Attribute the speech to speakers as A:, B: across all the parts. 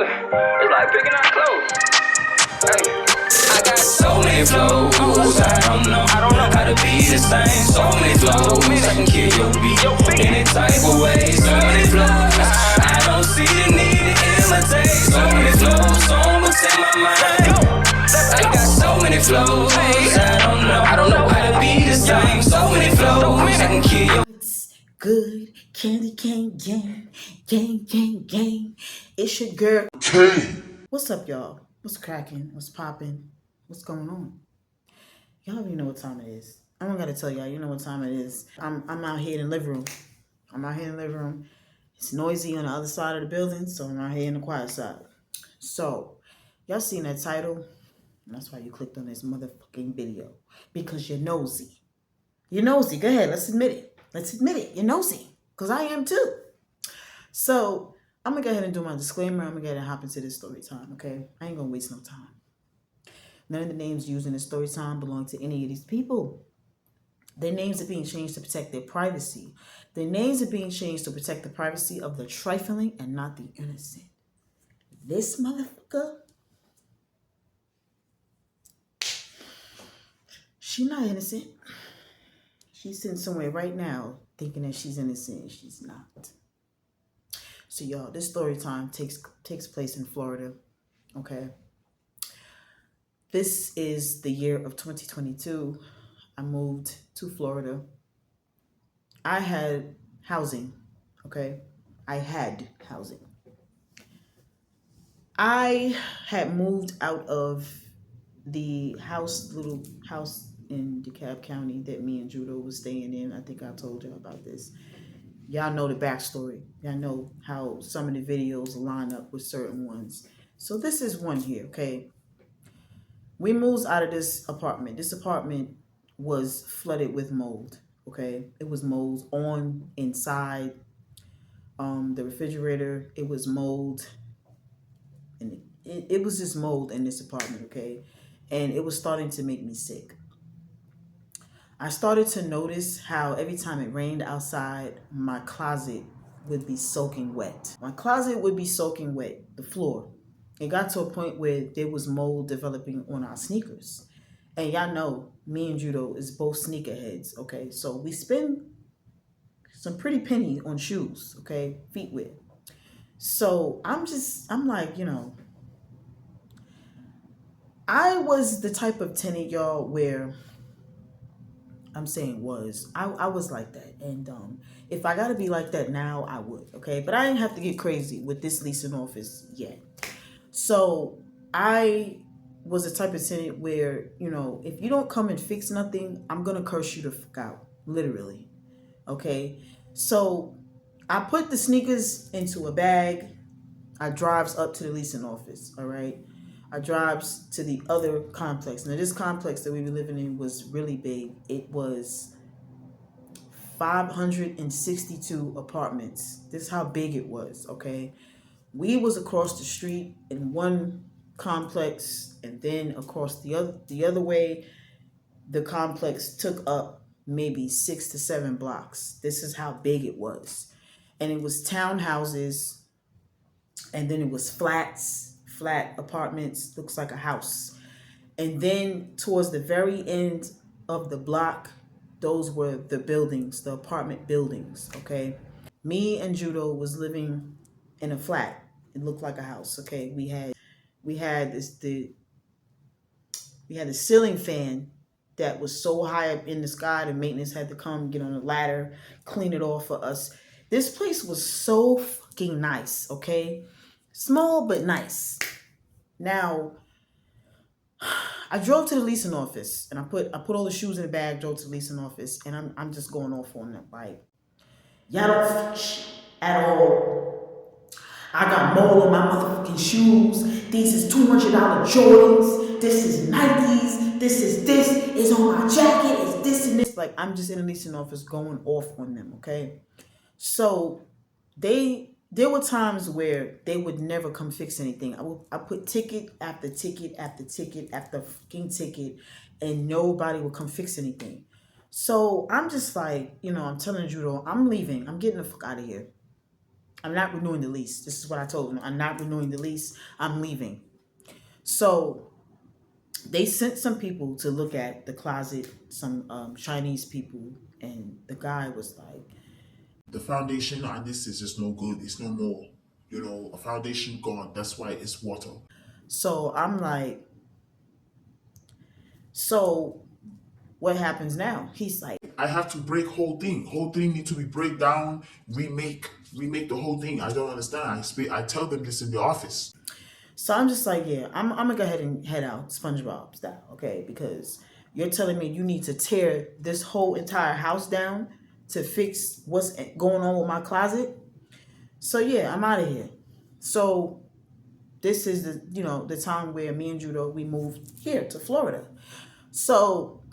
A: It's like picking out clothes. Hey. I got so many flows, I don't know how to be the same. So many flows, I can kill your beat any type of way. So many flows, I don't see the need to imitate. So many flows, songs in my mind. I got so many flows, I don't know how to be the same. So many flows, I can kill your.
B: What's good? Candy cane gang, gang, gang, gang. It's your girl. What's up, y'all? What's cracking? What's popping? What's going on? Y'all already know what time it is. I don't gotta tell y'all. You know what time it is. I'm out here in the living room. It's noisy on the other side of the building, so I'm out here in the quiet side. So, y'all seen that title? And that's why you clicked on this motherfucking video. Because you're nosy. You're nosy. Go ahead. Let's admit it. You're nosy. Because I am too. So, I'm going to go ahead and do my disclaimer. I'm going to go ahead and hop into this story time, okay? I ain't going to waste no time. None of the names used in the story time belong to any of these people. Their names are being changed to protect their privacy. Their names are being changed to protect the privacy of the trifling and not the innocent. This motherfucker, she's not innocent. She's sitting somewhere right now thinking that she's innocent. She's not. So y'all, this story time takes place in Florida. Okay. This is the year of 2022. I moved to Florida. I had housing. Okay. I had housing. I had moved out of the little house in DeKalb County that me and Judo was staying in. I think I told y'all about this. Y'all know the backstory. Y'all know how some of the videos line up with certain ones. So this is one here, okay? We moved out of this apartment. This apartment was flooded with mold, okay? It was mold on inside the refrigerator. It was mold. And it was just mold in this apartment, okay? And it was starting to make me sick. I started to notice how every time it rained outside, my closet would be soaking wet. The floor. It got to a point where there was mold developing on our sneakers. And y'all know, me and Judo is both sneakerheads, okay? So we spend some pretty penny on shoes, okay? Feet wear. So I'm like, I was the type of tenant, y'all, where I'm saying I was like that. And if I gotta be like that now, I would, okay? But I didn't have to get crazy with this leasing office yet. So I was the type of tenant where, if you don't come and fix nothing, I'm gonna curse you the fuck out, literally, okay? So I put the sneakers into a bag. I drives up to the leasing office, all right? I drives to the other complex. Now, this complex that we were living in was really big. It was 562 apartments. This is how big it was, okay? We was across the street in one complex, and then across the other way, the complex took up maybe 6 to 7 blocks. This is how big it was. And it was townhouses, and then it was flat apartments, looks like a house. And then towards the very end of the block, those were the buildings, the apartment buildings, okay? Me and Judo was living in a flat. It looked like a house, okay? We had the ceiling fan that was so high up in the sky, the maintenance had to come get on a ladder, clean it off for us. This place was so fucking nice, okay? Small but nice. Now, I drove to the leasing office and I put all the shoes in the bag, drove to the leasing office, and I'm just going off on them like, y'all don't fix at all. I got mold on my motherfucking shoes. These is $200 Jordans. This is Nikes. This is on my jacket. It's this and this. Like, I'm just in the leasing office going off on them, okay? So there were times where they would never come fix anything. I put ticket after ticket after ticket after fucking ticket, and nobody would come fix anything. So I'm just like, I'm telling Judo, I'm leaving. I'm getting the fuck out of here. I'm not renewing the lease. This is what I told them. I'm not renewing the lease. I'm leaving. So they sent some people to look at the closet, some Chinese people, and the guy was like,
C: The foundation on this is just no good. It's no more. A foundation gone. That's why it's water.
B: so I'm like, so what happens now? He's like,
C: I have to break whole thing. Whole thing need to be break down, remake the whole thing. I don't understand. I tell them this in the office.
B: so I'm just like, yeah, I'm gonna go ahead and head out SpongeBob style, okay? Because you're telling me you need to tear this whole entire house down to fix what's going on with my closet. So yeah, I'm out of here. So this is the time where me and Judo we moved here to Florida. So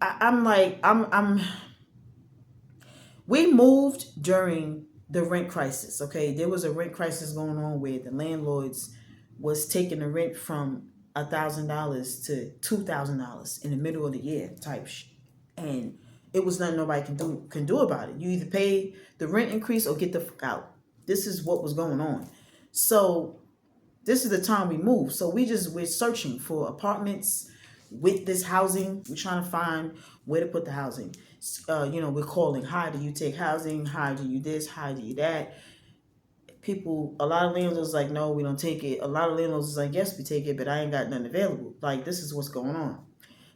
B: I'm like I'm we moved during the rent crisis. Okay, there was a rent crisis going on where the landlords was taking the rent from $1,000 to $2,000 in the middle of the year type and it was nothing nobody can do about it. You either pay the rent increase or get the fuck out. This is what was going on. So this is the time we moved. So we're searching for apartments with this housing. We're trying to find where to put the housing. We're calling, hi, do you take housing? Hi, do you this? Hi, do you that? People, a lot of landlords like, no, we don't take it. A lot of landlords is like, yes, we take it, but I ain't got nothing available. Like, this is what's going on.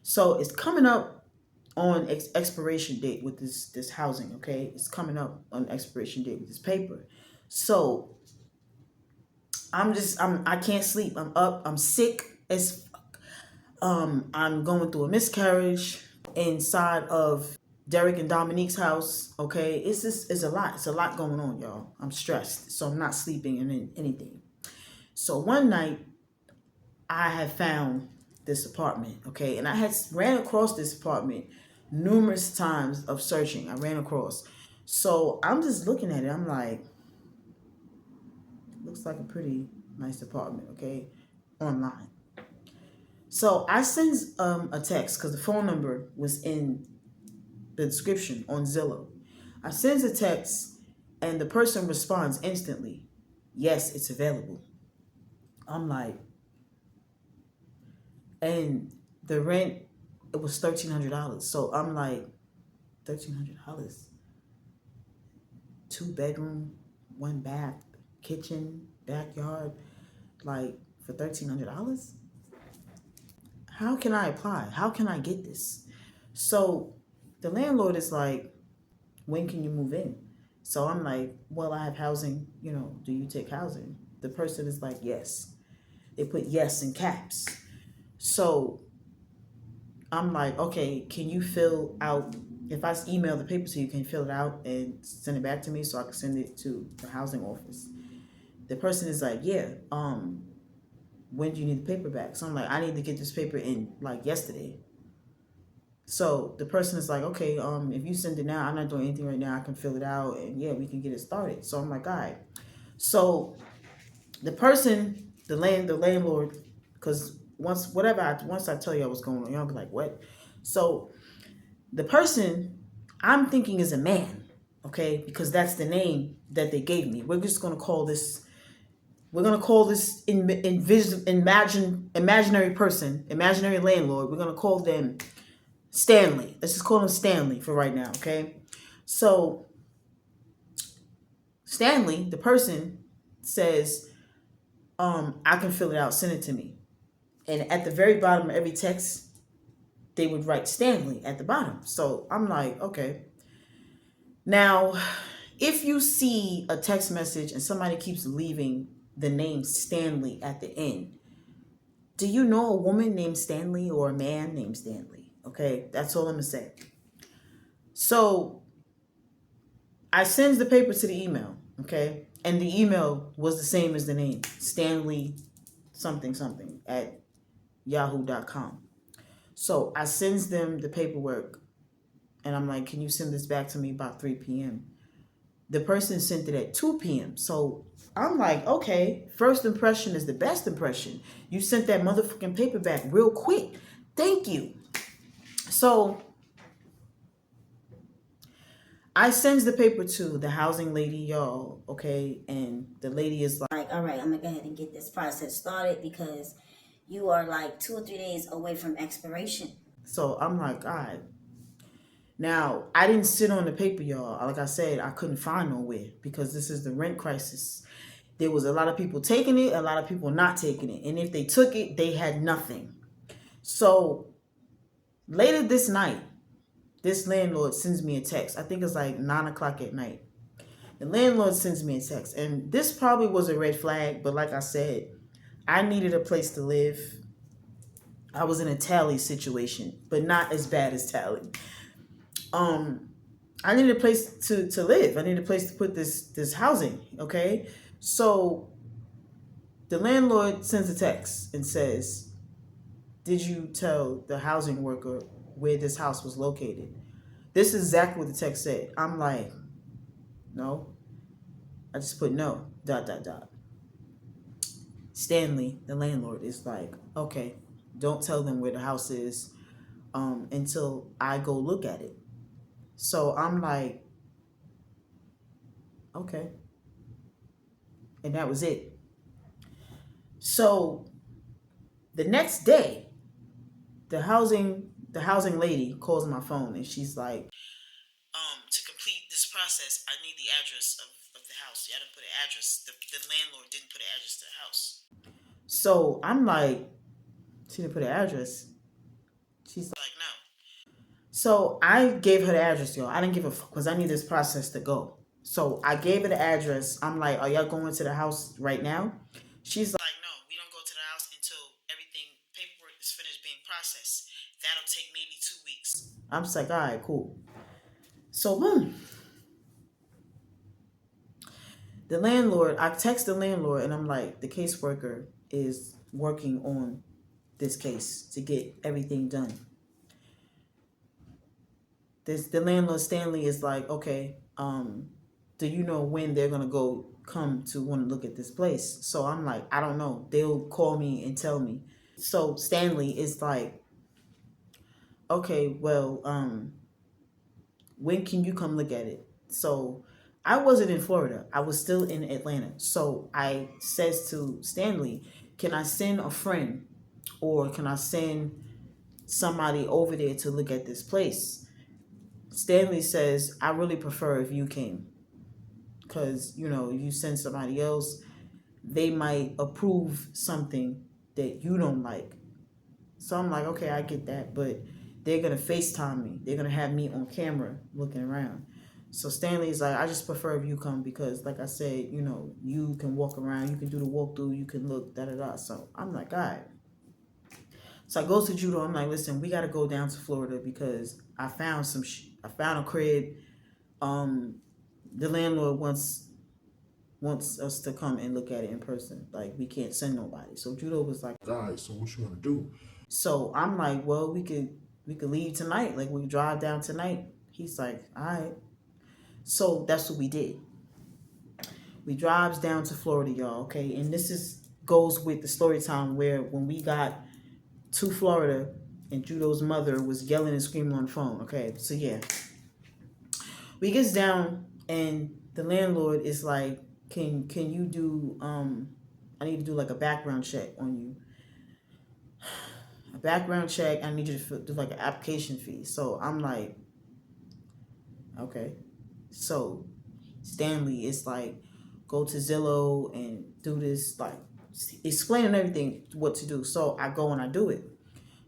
B: So it's coming up on expiration date with this housing, okay? It's coming up on expiration date with this paper. So I can't sleep. I'm up. I'm sick as I'm going through a miscarriage inside of Derek and Dominique's house. Okay, it's a lot. It's a lot going on, y'all. I'm stressed, so I'm not sleeping and anything. So one night, I had found this apartment. Okay, and I had ran across this apartment numerous times of searching. I ran across. So I'm just looking at it. I'm like, looks like a pretty nice apartment. Okay, online. So I send a text because the phone number was in the description on Zillow. I send a text and the person responds instantly, yes, it's available. I'm like, and the rent, it was $1,300. So I'm like, $1,300, 2 bedroom, 1 bath, kitchen, backyard, like for $1,300? How can I apply? How can I get this? So the landlord is like, when can you move in? So I'm like, well, I have housing, do you take housing? The person is like, yes. They put yes in caps. So I'm like, okay, can you fill out, if I email the paper to you, can you fill it out and send it back to me so I can send it to the housing office? The person is like, yeah, when do you need the paper back? So I'm like, I need to get this paper in like yesterday. So the person is like, okay, if you send it now, I'm not doing anything right now. I can fill it out and yeah, we can get it started. So I'm like, all right. So the person, the landlord, because once I tell you what's going on, y'all be like, what? So the person I'm thinking is a man, okay, because that's the name that they gave me. We're just gonna call this. We're gonna call this imaginary person, imaginary landlord. We're gonna call them Stanley. Let's just call him Stanley for right now, okay? So Stanley, the person, says, I can fill it out, send it to me. And at the very bottom of every text, they would write Stanley at the bottom. So I'm like, okay. Now, if you see a text message and somebody keeps leaving the name Stanley at the end, do you know a woman named Stanley or a man named Stanley? Okay, that's all I'm gonna say. So I sends the paper to the email, okay? And the email was the same as the name, Stanley something something at yahoo.com. So I sends them the paperwork and I'm like, can you send this back to me by 3 p.m.? The person sent it at 2 p.m. So I'm like, okay, first impression is the best impression. You sent that motherfucking paper back real quick. Thank you. So I sends the paper to the housing lady, y'all, okay? And the lady is
D: Like, all right, I'm gonna go ahead and get this process started because you are like 2 or 3 days away from expiration.
B: so I'm like, all right. Now, I didn't sit on the paper, y'all. Like I said, I couldn't find nowhere because this is the rent crisis. There was a lot of people taking it, a lot of people not taking it. And if they took it, they had nothing. So later this night, this landlord sends me a text. I think it's like 9 o'clock at night. The landlord sends me a text. And this probably was a red flag, but like I said, I needed a place to live. I was in a tally situation, but not as bad as tally. Um, I needed a place to live. I needed a place to put this housing. Okay, so the landlord sends a text and says, "Did you tell the housing worker where this house was located?" This is exactly what the text said. I'm like, no. I just put no. Dot dot dot. Stanley, the landlord, is like, okay, don't tell them where the house is until I go look at it. So I'm like, okay. And that was it. So the next day, the housing lady calls my phone and she's like, to complete this process, I need the address of the house. You didn't put an address. The landlord didn't put an address to the house. So I'm like, she didn't put an address. She's like, no. So I gave her the address, y'all. I didn't give a fuck because I need this process to go. So I gave her the address. I'm like, are y'all going to the house right now? She's like, no, we don't go to the house until everything paperwork is finished being processed. That'll take maybe 2 weeks. I'm just like, all right, cool. So boom. The landlord, I text the landlord and I'm like, the caseworker is working on this case to get everything done. The landlord Stanley is like, okay, do you know when they're gonna come to want to look at this place? So I'm like, I don't know. They'll call me and tell me. So Stanley is like, okay, well, when can you come look at it? So I wasn't in Florida. I was still in Atlanta. So I says to Stanley, can I send a friend or can I send somebody over there to look at this place? Stanley says, I really prefer if you came because, you send somebody else, they might approve something that you don't like. So I'm like, okay, I get that, but they're going to FaceTime me. They're going to have me on camera looking around. So Stanley's like, I just prefer if you come because, like I said, you can walk around, you can do the walkthrough, you can look, da-da-da. So I'm like, all right. So I go to Judo. I'm like, listen, we got to go down to Florida because I found I found a crib. The landlord wants us to come and look at it in person. Like, we can't send nobody. So Judo was like,
C: Guys, so what you want to do?
B: so I'm like, well, we could leave tonight. Like, we drive down tonight. He's like, all right. So that's what we did. We drives down to Florida, y'all. Okay, and this goes with the story time where when we got to Florida and Judo's mother was yelling and screaming on the phone. Okay, so yeah, we gets down and the landlord is like, can you do I need to do like a background check on you. A background check. I need you to do like an application fee. So I'm like, okay. So Stanley is like, go to Zillow and do this, like explaining everything what to do. So I go and I do it.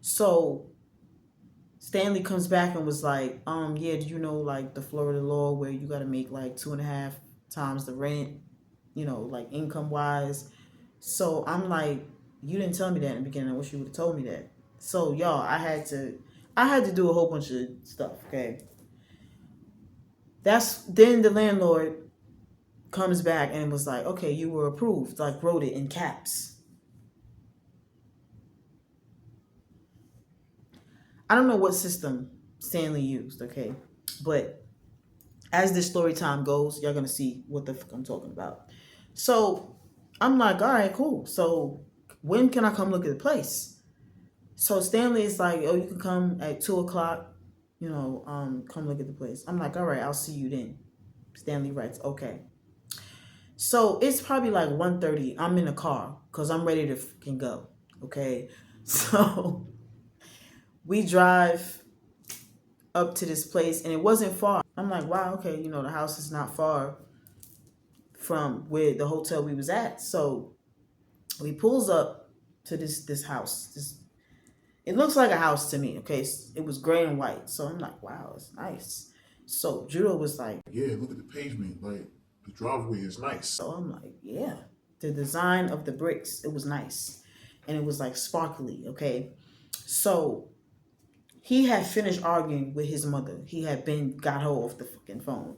B: So Stanley comes back and was like, yeah, do you know like the Florida law where you gotta make like 2.5 times the rent, like income wise. So I'm like, you didn't tell me that in the beginning. I wish you would have told me that. So y'all, I had to do a whole bunch of stuff, okay? Then the landlord comes back and was like, okay, you were approved, like wrote it in caps. I don't know what system Stanley used, okay? But as this story time goes, you're gonna see what the fuck I'm talking about. So I'm like, all right, cool. So when can I come look at the place? So Stanley is like, oh, you can come at 2 o'clock. come look at the place. I'm like, all right, I'll see you then. Stanley writes, okay. So it's probably like 1:30. I'm in the car because I'm ready to fucking go. Okay. So we drive up to this place and it wasn't far. I'm like, wow, okay, the house is not far from where the hotel we was at. So we pulls up to this house. It looks like a house to me, okay? It was gray and white. So I'm like, wow, it's nice. So Judo was like,
C: Yeah, look at the pavement. Like the driveway is nice.
B: so I'm like, yeah. The design of the bricks, it was nice. And it was like sparkly, okay? So he had finished arguing with his mother. He had got her off the fucking phone.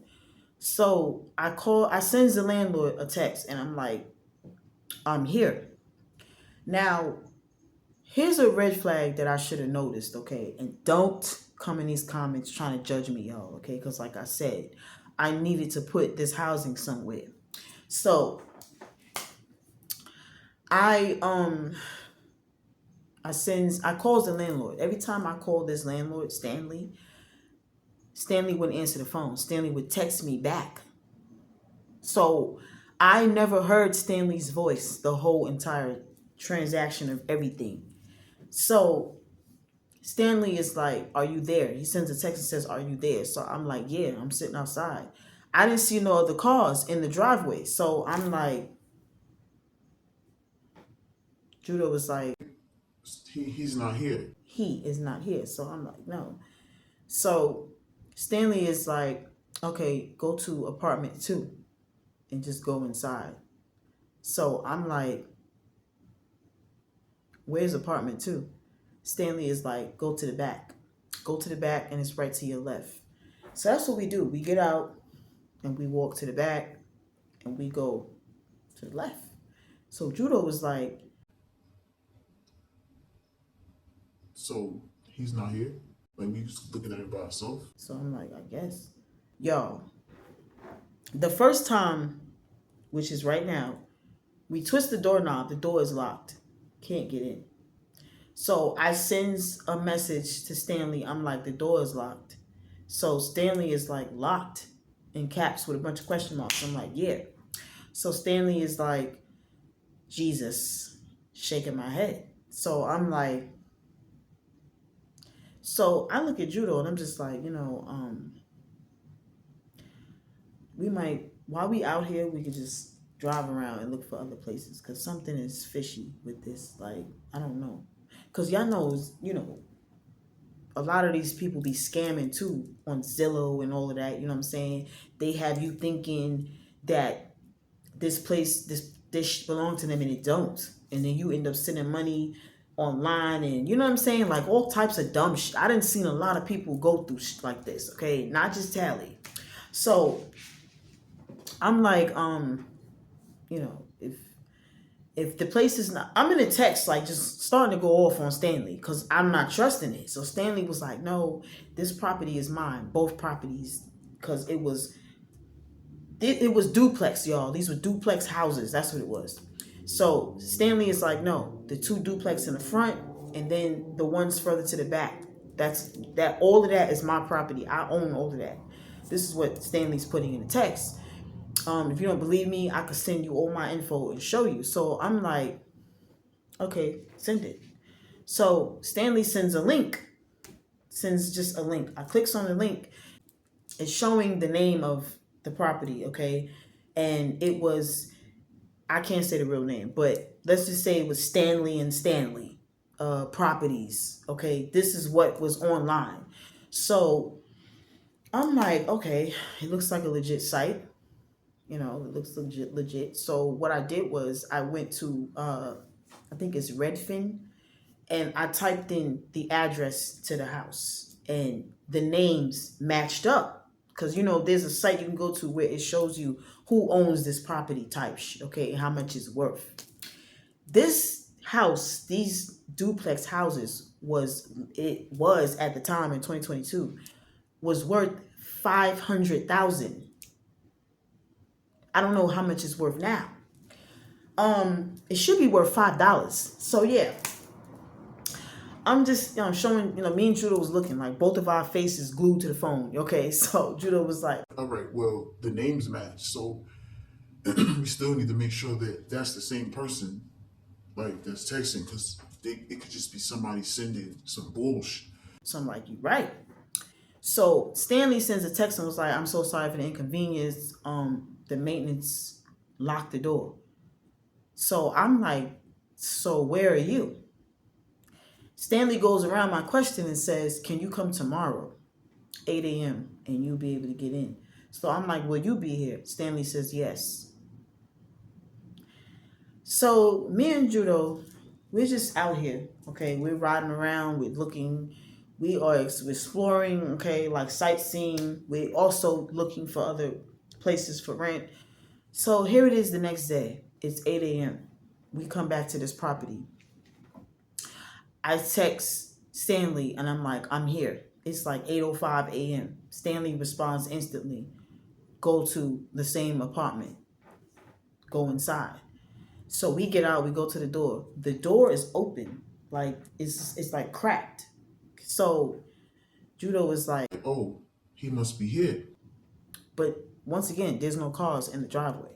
B: So I sends the landlord a text and I'm like, I'm here. Now, here's a red flag that I should have noticed, okay? And don't come in these comments trying to judge me, y'all, okay? Because like I said, I needed to put this housing somewhere. So I calls the landlord. Every time I call this landlord, Stanley wouldn't answer the phone. Stanley would text me back. So I never heard Stanley's voice the whole entire transaction of everything. So Stanley is like, are you there? He sends a text and says, are you there? So I'm like, yeah, I'm sitting outside. I didn't see no other cars in the driveway. So I'm like, Judah was like,
C: He's not here.
B: he is not here. So I'm like, no. So Stanley is like, okay, go to apartment 2 and just go inside. So I'm like, where's apartment 2? Stanley is like, go to the back. Go to the back and it's right to your left. So that's what we do. We get out and we walk to the back and we go to the left. So Judo was like,
C: so he's not here? Like we just looking at it by ourselves?
B: so I'm like, I guess. Y'all, the first time, which is right now, we twist the doorknob, the door is locked. Can't get in. So I sends a message to Stanley. I'm like, the door is locked. So Stanley is like, locked in caps with a bunch of question marks. I'm like, yeah. So Stanley is like, Jesus, shaking my head. So I'm like, so I look at Judo and I'm just like, we might, while we out here, we could just drive around and look for other places because something is fishy with this. Like, I don't know. Because y'all knows, a lot of these people be scamming too on Zillow and all of that. You know what I'm saying? They have you thinking that this place, this belongs to them and it don't. And then you end up sending money online and you know what I'm saying? Like all types of dumb shit. I done seen a lot of people go through shit like this, okay? Not just Tally. So I'm like, if the place is not, I'm in a text like just starting to go off on Stanley because I'm not trusting it. So Stanley was like, no, this property is mine, both properties, because it was duplex, y'all. These were duplex houses. That's what it was. So Stanley is like, no, the 2 duplex in the front and then the ones further to the back. All of that is my property. I own all of that. This is what Stanley's putting in the text. If you don't believe me, I could send you all my info and show you. So I'm like, okay, send it. So Stanley sends just a link. I clicks on the link. It's showing the name of the property, okay? And it was, I can't say the real name, but let's just say it was Stanley and Stanley properties, okay? This is what was online. So I'm like, okay, it looks like a legit site. It looks legit. So what I did was I went to, I think it's Redfin, and I typed in the address to the house, and the names matched up. Because, there's a site you can go to where it shows you who owns this property type, okay, and how much it's worth. This house, these duplex houses was at the time in 2022, was worth $500,000. I don't know how much it's worth now. It should be worth $5. So yeah. I'm just, showing, me and Judah was looking like both of our faces glued to the phone. Okay, so Judah was like,
C: all right, well, the names match, so we still need to make sure that that's the same person, like that's texting, because it could just be somebody sending some bullshit.
B: so I'm like, you right. So Stanley sends a text and was like, I'm so sorry for the inconvenience. The maintenance locked the door. So I'm like, so where are you? Stanley goes around my question and says, can you come tomorrow, 8 a.m., and you'll be able to get in? So I'm like, will you be here? Stanley says, yes. So me and Judo, we're just out here, okay? We're riding around, we're looking, we are exploring, okay, like sightseeing. We're also looking for other places for rent. So here it is the next day. It's 8 a.m. We come back to this property. I text Stanley and I'm like, I'm here. It's like 8:05 a.m. Stanley responds instantly. Go to the same apartment. Go inside. So we get out, we go to the door. The door is open. Like it's like cracked. So Judo was like,
C: Oh, he must be here.
B: but once again, there's no cars in the driveway.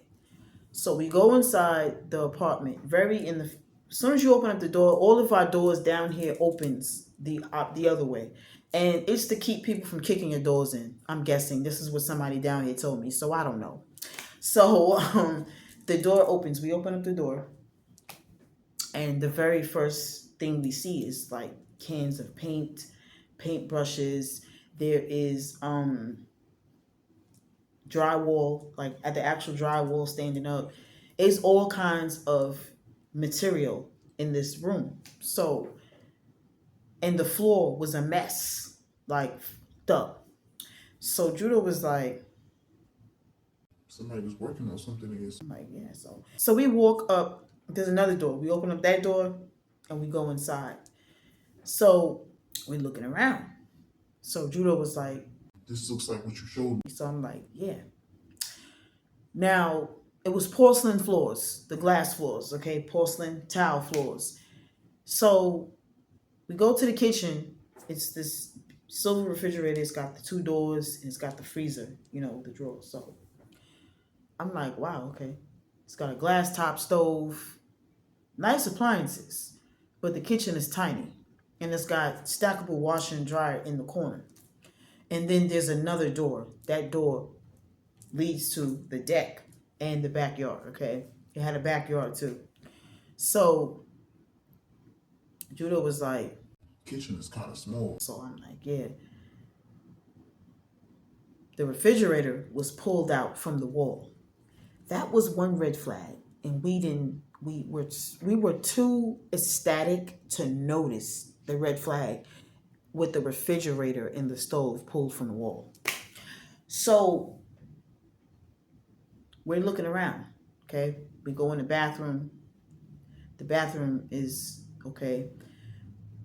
B: So we go inside the apartment. As soon as you open up the door, all of our doors down here opens the other way, and it's to keep people from kicking your doors in. I'm guessing this is what somebody down here told me, so I don't know. So the door opens. We open up the door, and the very first thing we see is like cans of paint brushes. There is drywall, like at the actual drywall standing up. It's all kinds of material in this room. So, and the floor was a mess, like up. So Judah was like,
C: Somebody was working on something against.
B: I'm like, yeah. So we walk up. There's another door. We open up that door, and we go inside. So we're looking around. So Judah was like,
C: This looks like what you showed me.
B: so I'm like, yeah. Now, it was porcelain floors, the glass floors, okay? Porcelain tile floors. So we go to the kitchen. It's this silver refrigerator. It's got the two doors and it's got the freezer, the drawer. So I'm like, wow, okay. It's got a glass top stove, nice appliances, but the kitchen is tiny. And it's got stackable washer and dryer in the corner. And then there's another door. That door leads to the deck and the backyard, okay? It had a backyard too. So Judah was like,
C: Kitchen is kind of small.
B: so I'm like, yeah. The refrigerator was pulled out from the wall. That was one red flag. And we were too ecstatic to notice the red flag with the refrigerator and the stove pulled from the wall. So we're looking around, okay? We go in the bathroom. The bathroom is okay.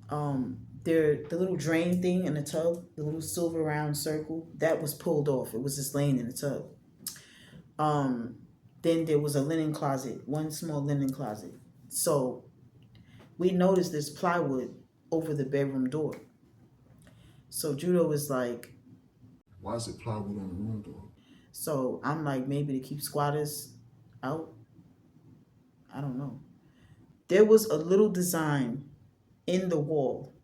B: The little drain thing in the tub, the little silver round circle, that was pulled off. It was just laying in the tub. Then there was a linen closet, one small linen closet. So we noticed this plywood over the bedroom door. So Judah was like,
C: why is it plywood on the room door?
B: So I'm like, maybe to keep squatters out. I don't know. There was a little design in the wall,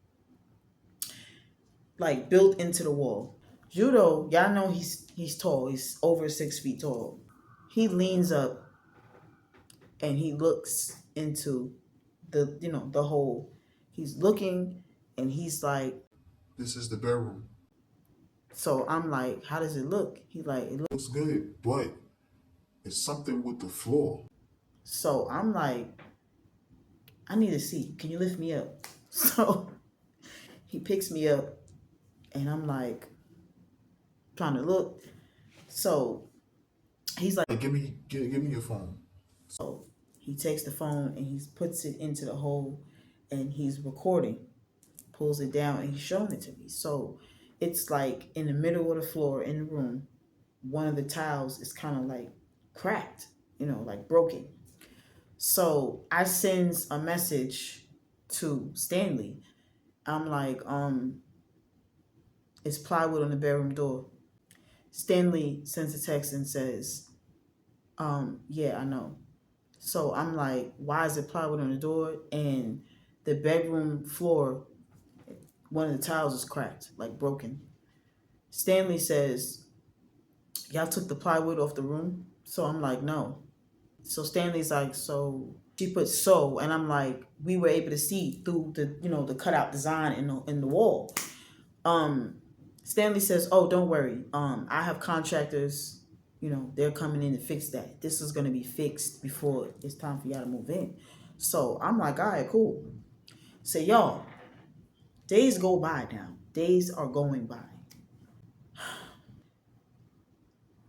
B: like built into the wall. Judo, y'all know he's tall. He's over 6 feet tall. He leans up and he looks into the hole. He's looking and he's like,
C: this is the bedroom.
B: So I'm like, how does it look? He like, it
C: looks good, but it's something with the floor.
B: So I'm like, I need to see. Can you lift me up? So he picks me up and I'm like, trying to look. So he's like,
C: give me your phone.
B: So he takes the phone and he puts it into the hole and he's recording, pulls it down and he's showing it to me. So it's like in the middle of the floor in the room, one of the tiles is kind of like cracked, like broken. So I sends a message to Stanley I'm like, it's plywood on the bedroom door. Stanley sends a text and says, yeah, I know. So I'm like, why is it plywood on the door? And the bedroom floor, one of the tiles is cracked, like broken. Stanley says, y'all took the plywood off the room? So I'm like, no. So Stanley's like, so she put so, and I'm like, we were able to see through the, the cutout design in the wall. Stanley says, oh, don't worry. I have contractors, they're coming in to fix that. This is gonna be fixed before it's time for y'all to move in. So I'm like, all right, cool. So y'all, days go by now. Days are going by.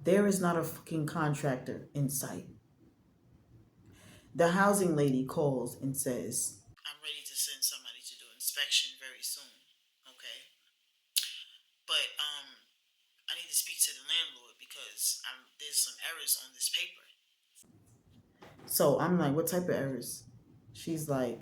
B: There is not a fucking contractor in sight. The housing lady calls and says, I'm ready to send somebody to do inspection very soon. Okay. But I need to speak to the landlord because there's some errors on this paper. So I'm like, what type of errors? She's like,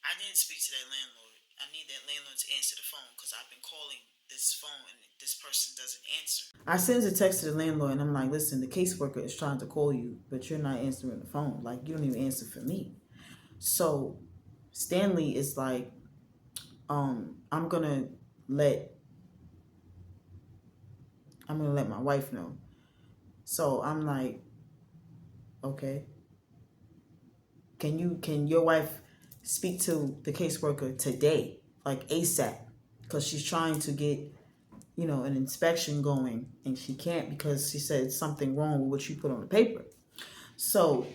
B: I didn't speak to that landlord. I need that landlord to answer the phone because I've been calling this phone and this person doesn't answer. I send a text to the landlord and I'm like, listen, the caseworker is trying to call you, but you're not answering the phone. Like, you don't even answer for me. So Stanley is like, I'm gonna let my wife know. So I'm like, okay. Can your wife speak to the caseworker today, like ASAP? Because she's trying to get, an inspection going and she can't because she said something wrong with what you put on the paper. So,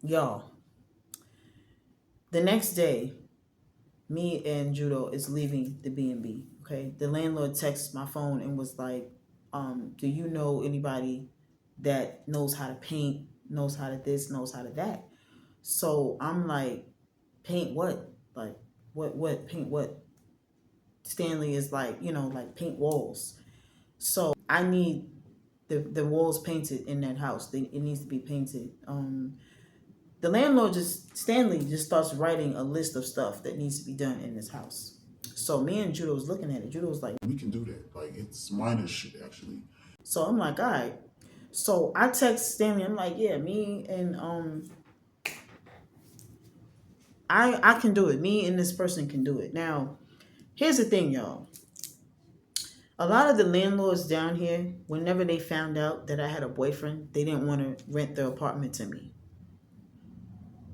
B: y'all, the next day, me and Judo is leaving the B&B. Okay, the landlord texted my phone and was like, "Do you know anybody that knows how to paint, knows how to this, knows how to that?" So I'm like, "Paint what? Like, what? Paint what?" Stanley is like, like paint walls. So I need the walls painted in that house. It needs to be painted. The landlord Stanley just starts writing a list of stuff that needs to be done in this house. So me and Judo was looking at it. Judo was like,
C: We can do that. Like, it's minor shit, actually.
B: so I'm like, all right. So I text Stanley. I'm like, yeah, me and I can do it. Me and this person can do it. Now, here's the thing, y'all. A lot of the landlords down here, whenever they found out that I had a boyfriend, they didn't want to rent their apartment to me.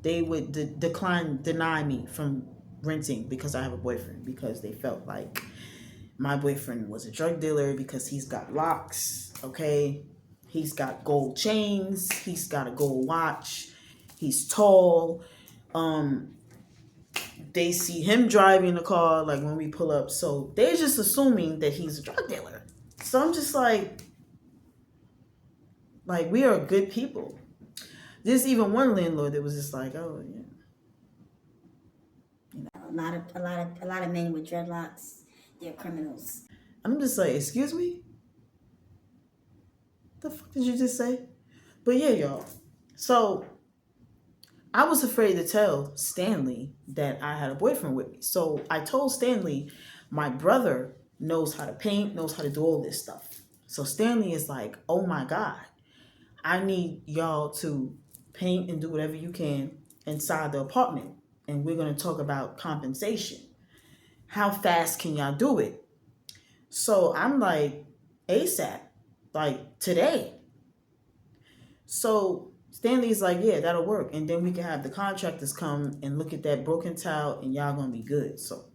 B: They would deny me from renting because I have a boyfriend, because they felt like my boyfriend was a drug dealer because he's got locks, okay? He's got gold chains, he's got a gold watch, he's tall. They see him driving the car, like when we pull up, so they're just assuming that he's a drug dealer. So I'm just like we are good people. There's even one landlord that was just like, oh yeah.
D: A lot of men with dreadlocks, they're criminals.
B: I'm just like, excuse me? The fuck did you just say? But yeah, y'all. So I was afraid to tell Stanley that I had a boyfriend with me. So I told Stanley, my brother knows how to paint, knows how to do all this stuff. So Stanley is like, oh my God, I need y'all to paint and do whatever you can inside the apartment. And we're going to talk about compensation. How fast can y'all do it? So I'm like, ASAP, like today. So Stanley's like, yeah, that'll work. And then we can have the contractors come and look at that broken tile and y'all gonna be good. So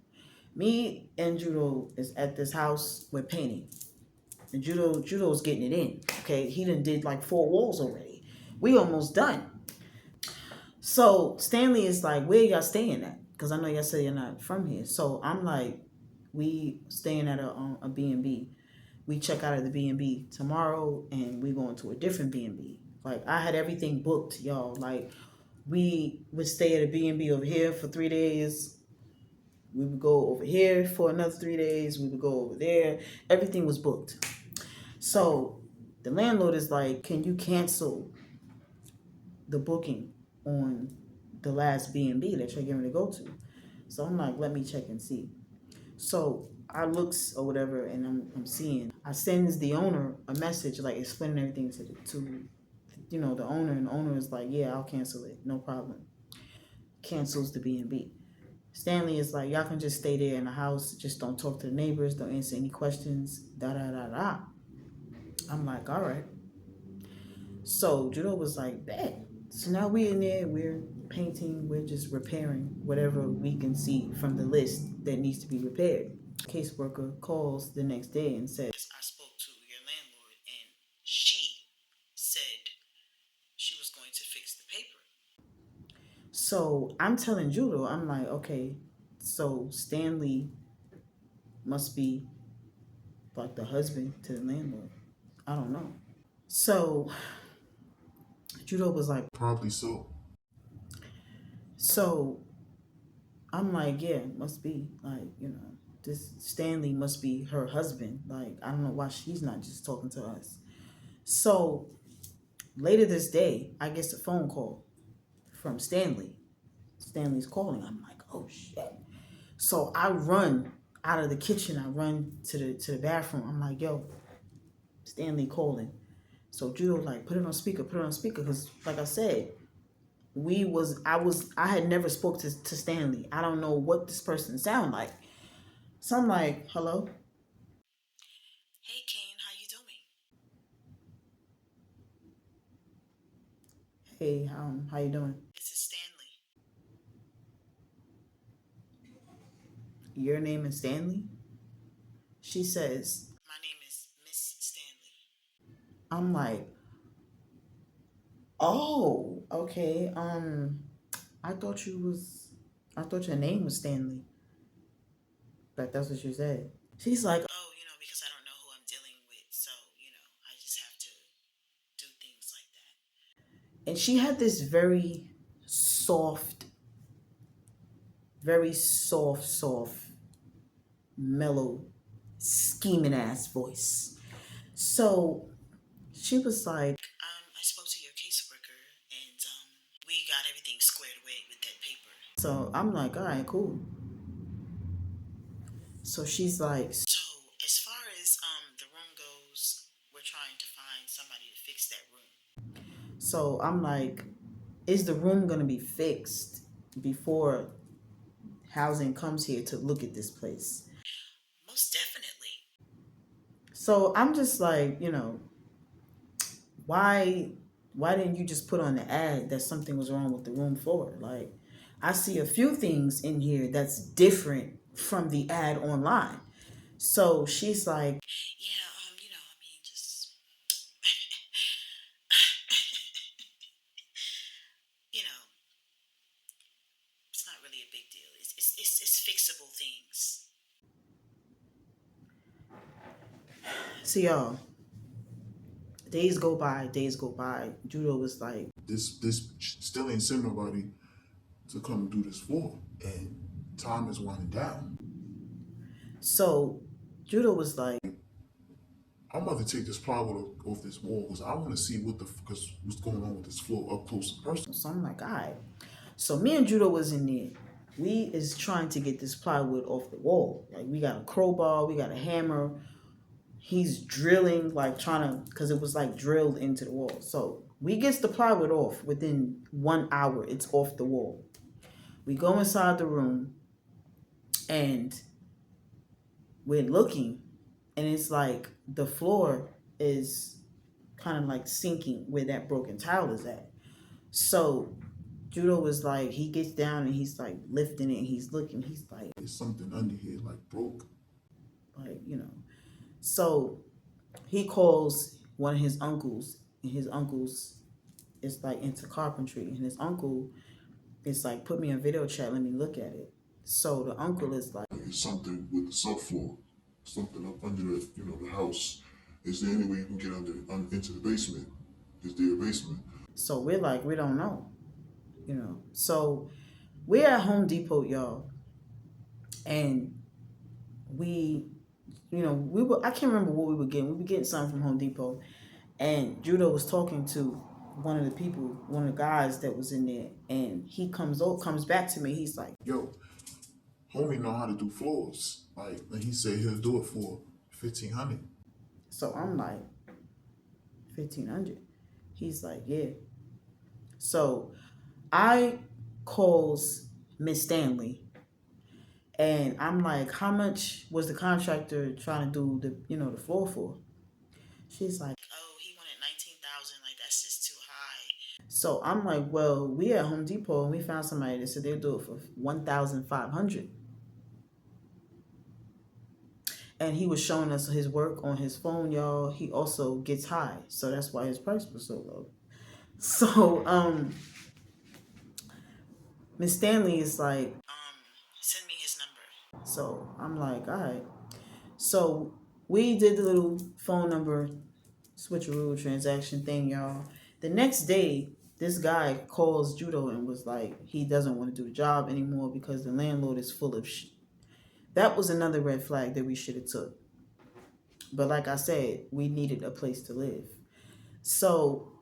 B: me and Judo is at this house, we're painting. And Judo's getting it in. Okay, he done did like 4 walls already. We almost done. So Stanley is like, where y'all staying at? Because I know y'all say you're not from here. So I'm like, we staying at a B&B. We check out of the B&B tomorrow and we going to a different B&B. Like, I had everything booked, y'all. Like, we would stay at a B&B over here for 3 days. We would go over here for another 3 days. We would go over there. Everything was booked. So the landlord is like, can you cancel the booking on the last B&B that you're going to go to? So I'm like, let me check and see. So I looks or whatever, and I'm seeing. I sends the owner a message like explaining everything to the owner, and the owner is like, yeah, I'll cancel it, no problem. Cancels the B&B. Stanley is like, y'all can just stay there in the house, just don't talk to the neighbors, don't answer any questions, da da da da. I'm like, all right. So Judo was like, bet. So now we're in there, we're painting, we're just repairing whatever we can see from the list that needs to be repaired. Caseworker calls the next day and says, I spoke to your landlord and she said she was going to fix the paper. So I'm telling Judo, I'm like, okay, so Stanley must be like the husband to the landlord. I don't know. So Judo was like,
C: Probably so.
B: so I'm like, yeah, must be. Like, this Stanley must be her husband. Like, I don't know why she's not just talking to us. So later this day, I get a phone call from Stanley. Stanley's calling. I'm like, oh shit. So I run out of the kitchen. I run to the bathroom. I'm like, yo, Stanley calling. So Judo like, put it on speaker, because like I said, I had never spoke to Stanley. I don't know what this person sound like. So I'm like, hello? Hey Kane, how you doing? Hey, how you doing? This is Stanley. Your name is Stanley? She says, my name is Miss Stanley. I'm like, oh, okay. I thought your name was Stanley. But that's what she said. She's like, oh, because I don't know who I'm dealing with, so I just have to do things like that. And she had this very soft, mellow, scheming ass voice. So she was like, I spoke to your caseworker and we got everything squared away with that paper. So I'm like, all right, cool. So she's like, so as far as the room goes, we're trying to find somebody to fix that room. So I'm like, is the room gonna be fixed before housing comes here to look at this place? Most definitely. So I'm just like, why didn't you just put on the ad that something was wrong with the room floor? Like, I see a few things in here that's different from the ad online. So she's like, yeah, I mean, just, you know, it's not really a big deal. It's fixable things. So y'all, days go by. Judo was like,
C: This still ain't send nobody to come do this floor, and time is winding down.
B: so Judo was like,
C: I'm about to take this plywood off this wall because I want to see what's going on with this floor up close and personal.
B: so I'm like, all right. So me and Judo was in there. We is trying to get this plywood off the wall. Like, we got a crowbar, we got a hammer. He's drilling, like trying to, because it was like drilled into the wall. So we gets the plywood off within 1 hour. It's off the wall. We go inside the room and we're looking, and it's like the floor is kind of like sinking where that broken tile is at. So Judo was like, he gets down and he's like lifting it and he's looking. He's like,
C: There's something under here like broke.
B: like, So he calls one of his uncles, and his uncle's is like into carpentry, and his uncle is like, put me on video chat, let me look at it. So the uncle is like,
C: It's something with the subfloor, something up under the house. Is there any way you can get into the basement? Is there a basement?
B: so we're like, we don't know, So we're at Home Depot, y'all, and we, I can't remember what we were getting. We were getting something from Home Depot, and Judo was talking to one of the guys that was in there, and he comes back to me. He's like,
C: Yo, homie know how to do floors. Like, and he said he'll do it for 1,500.
B: So I'm like, 1,500. He's like, yeah. So I calls Miss Stanley and I'm like, how much was the contractor trying to do the floor for? She's like, oh, he wanted 19,000. Like, that's just too high. So I'm like, well, we at Home Depot and we found somebody that said they'll do it for 1,500. And he was showing us his work on his phone, y'all. He also gets high, so that's why his price was so low. So Miss Stanley is like, send me his number. So I'm like, all right. So we did the little phone number switcheroo transaction thing, y'all. The next day, this guy calls Judo and was like, he doesn't want to do the job anymore because the landlord is full of shit. That was another red flag that we should have took. But like I said, we needed a place to live. So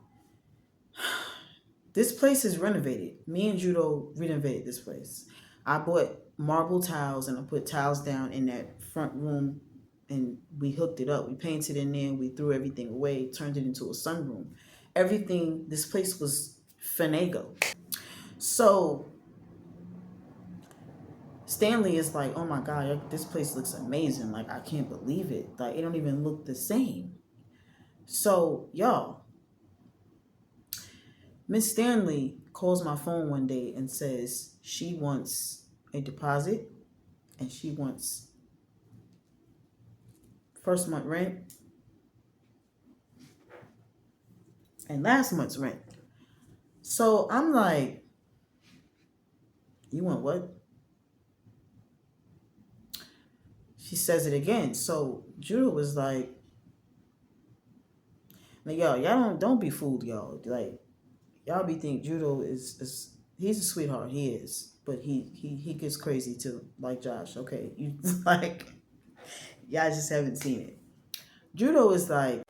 B: this place is renovated. Me and Judo renovated this place. I bought marble tiles and I put tiles down in that front room and we hooked it up. We painted in there. We threw everything away, turned it into a sunroom. Everything, this place was finagle. So Stanley is like, oh my God, this place looks amazing. Like, I can't believe it. Like, it don't even look the same. So, y'all, Miss Stanley calls my phone one day and says she wants a deposit and she wants first month rent and last month's rent. So I'm like, you want what? She says it again. So Judah was like, y'all don't be fooled, y'all. Like, y'all be think Judo is he's a sweetheart. He is, but he gets crazy too, like Josh. Okay, you like, y'all just haven't seen it. Judo is like,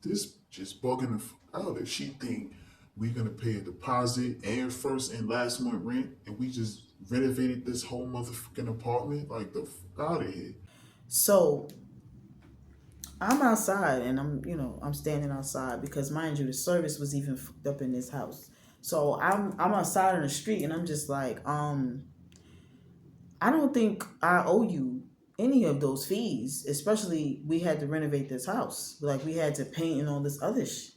C: This just bugging the out. If she think we're gonna pay a deposit and first and last month rent, and we just renovated this whole motherfucking apartment, like the fuck out of here.
B: so I'm outside and I'm standing outside because mind you, the service was even fucked up in this house. So I'm outside on the street and I'm just like, I don't think I owe you any of those fees, especially we had to renovate this house. Like, we had to paint and all this other shit.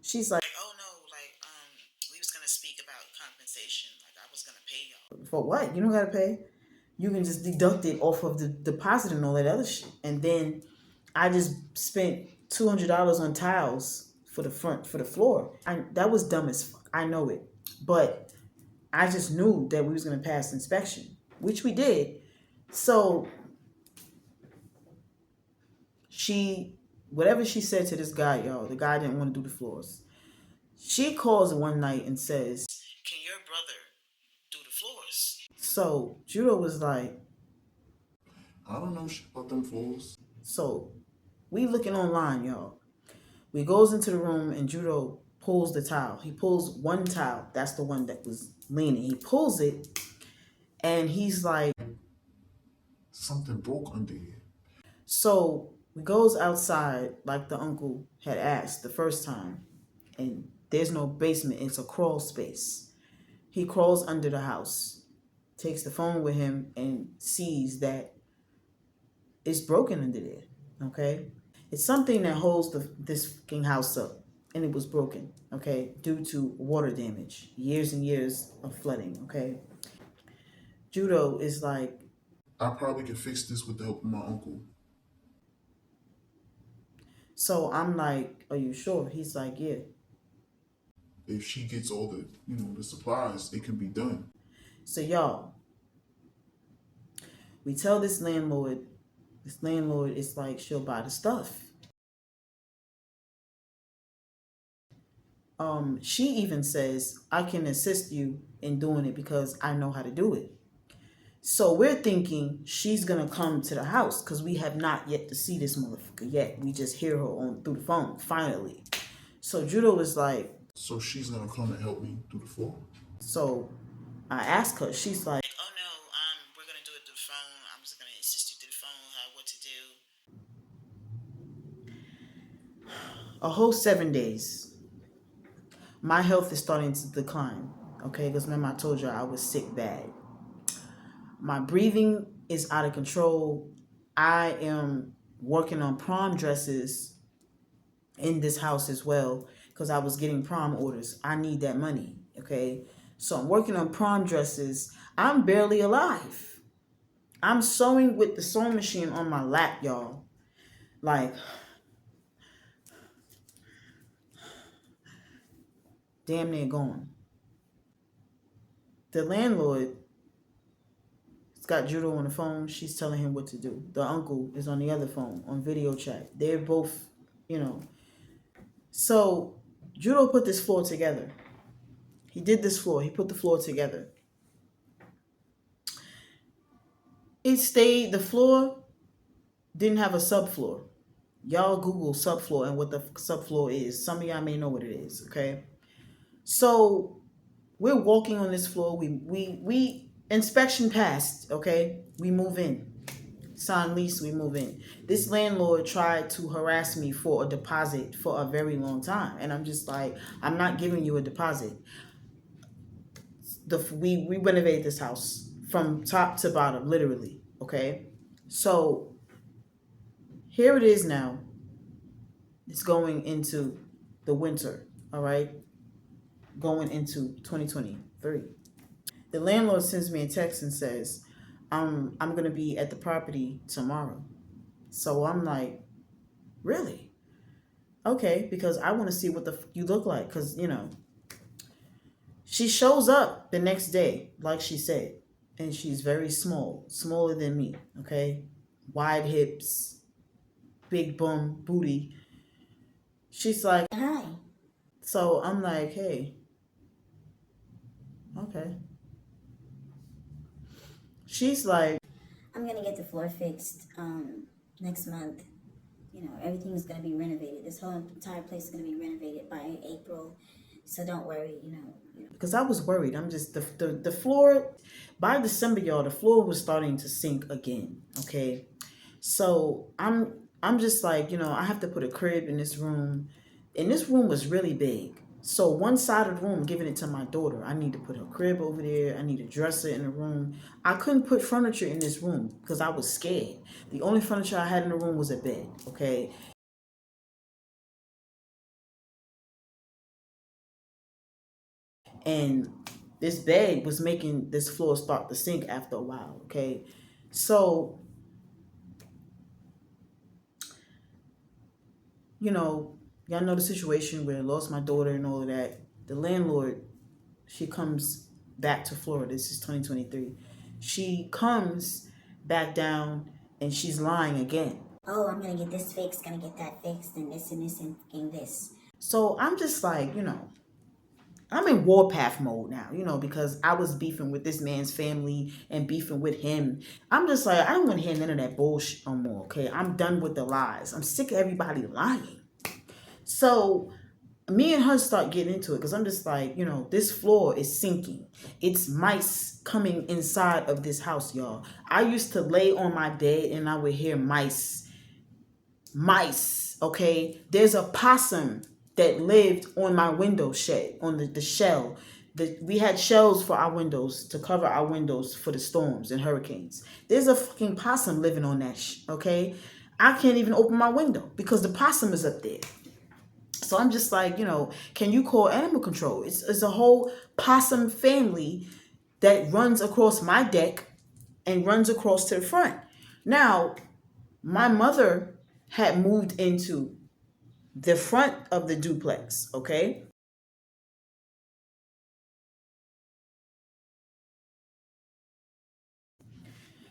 B: She's like, oh no, like, we was gonna speak about compensation. Like, I was gonna pay y'all. For what? You don't gotta pay. You can just deduct it off of the deposit and all that other shit. And then I just spent $200 on tiles for the floor. That was dumb as fuck. I know it. But I just knew that we was gonna pass inspection, which we did. So whatever she said to this guy, y'all, the guy didn't want to do the floors. She calls one night and says, can your brother do the floors? So Judo was like,
C: I don't know shit about them floors.
B: so we looking online, y'all. We goes into the room and Judo pulls the tile. He pulls one tile. That's the one that was leaning. He pulls it and he's like,
C: Something broke under here.
B: so we goes outside like the uncle had asked the first time. And there's no basement. It's a crawl space. He crawls under the house, takes the phone with him and sees that it's broken under there. Okay? It's something that holds this fucking house up. And it was broken, okay, due to water damage, years and years of flooding, okay? Judo is like,
C: I probably can fix this with the help of my uncle.
B: so I'm like, are you sure? He's like, yeah.
C: If she gets all the supplies, it can be done.
B: So y'all, we tell this landlord is like, she'll buy the stuff. She even says, I can assist you in doing it because I know how to do it. So we're thinking she's gonna come to the house because we have not yet to see this motherfucker yet. We just hear her through the phone, finally. So Judo was like,
C: So she's gonna come and help me do the floor.
B: so I asked her, she's like, oh no, we're gonna do it a whole 7 days. My health is starting to decline. Okay, because remember I told you I was sick bad. My breathing is out of control. I am working on prom dresses in this house as well because I was getting prom orders. I need that money. Okay, so I'm working on prom dresses. I'm barely alive. I'm sewing with the sewing machine on my lap, y'all. Like, damn near gone. The landlord has got Judo on the phone. She's telling him what to do. The uncle is on the other phone on video chat. They're both, you know. So Judo put this floor together. He did this floor. He put the floor together. The floor didn't have a subfloor. Y'all Google subfloor and what the subfloor is. Some of y'all may know what it is, okay? So we're walking on this floor. We inspection passed, okay? We move in. Sign lease, we move in. This landlord tried to harass me for a deposit for a very long time. And I'm just like, I'm not giving you a deposit. We renovated this house from top to bottom, literally, okay? So here it is now. It's going into the winter, all right? Going into 2023. The landlord sends me a text and says, I'm gonna be at the property tomorrow. So I'm like, really? Okay, because I want to see what you look like, because she shows up the next day, like she said, and she's very small, smaller than me. Okay, wide hips, big bum, booty. She's like,
D: Hi.
B: so I'm like, hey, okay. She's like,
D: I'm gonna get the floor fixed next month. Everything's gonna be renovated. This whole entire place is gonna be renovated by April. So don't worry,
B: because I was worried. I'm just the floor by December, y'all. The floor was starting to sink again. Okay, so I'm just like, I have to put a crib in this room, and this room was really big. So one side of the room, giving it to my daughter. I need to put her crib over there. I need a dresser in the room. I couldn't put furniture in this room because I was scared. The only furniture I had in the room was a bed. Okay. And this bed was making this floor start to sink after a while. Okay. So, y'all know the situation where I lost my daughter and all of that. The landlord, she comes back to Florida. This is 2023. She comes back down and she's lying again.
D: Oh, I'm gonna get this fixed, gonna get that fixed, and this and this and this.
B: So I'm just like, I'm in warpath mode now, because I was beefing with this man's family and beefing with him. I'm just like, I don't want to hear none of that bullshit no more, okay? I'm done with the lies. I'm sick of everybody lying. So me and her start getting into it because I'm just like, this floor is sinking. It's mice coming inside of this house, y'all. I used to lay on my bed and I would hear mice, okay? There's a possum that lived on my window shed, on the shell. We had shells for our windows to cover our windows for the storms and hurricanes. There's a fucking possum living on that okay? I can't even open my window because the possum is up there. So I'm just like, can you call animal control? It's a whole possum family that runs across my deck and runs across to the front. Now, my mother had moved into the front of the duplex, okay?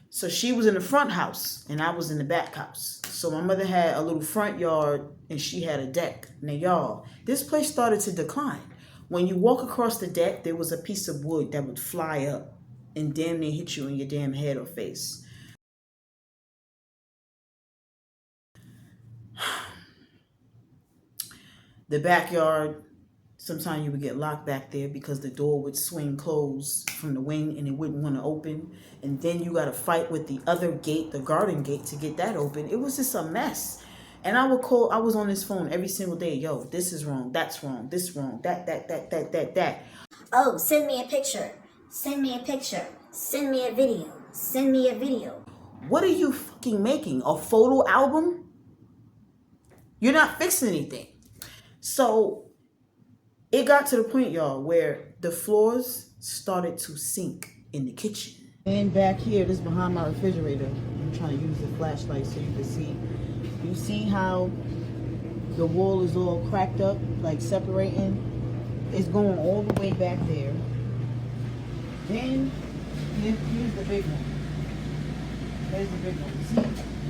B: So she was in the front house and I was in the back house. So my mother had a little front yard and she had a deck. Now y'all, this place started to decline. When you walk across the deck, there was a piece of wood that would fly up and damn near hit you in your damn head or face. The backyard, sometimes you would get locked back there because the door would swing closed from the wing and it wouldn't want to open. And then you got to fight with the other gate, the garden gate, to get that open. It was just a mess. And I was on this phone every single day. Yo, this is wrong. That's wrong. This wrong. That.
D: Oh, send me a picture. Send me a picture. Send me a video. Send me a video.
B: What are you fucking making? A photo album? You're not fixing anything. So it got to the point, y'all, where the floors started to sink in the kitchen. And back here, this is behind my refrigerator. I'm trying to use the flashlight so you can see. You see how the wall is all cracked up, like separating? It's going all the way back there. Then, here's the big one. There's the big one. See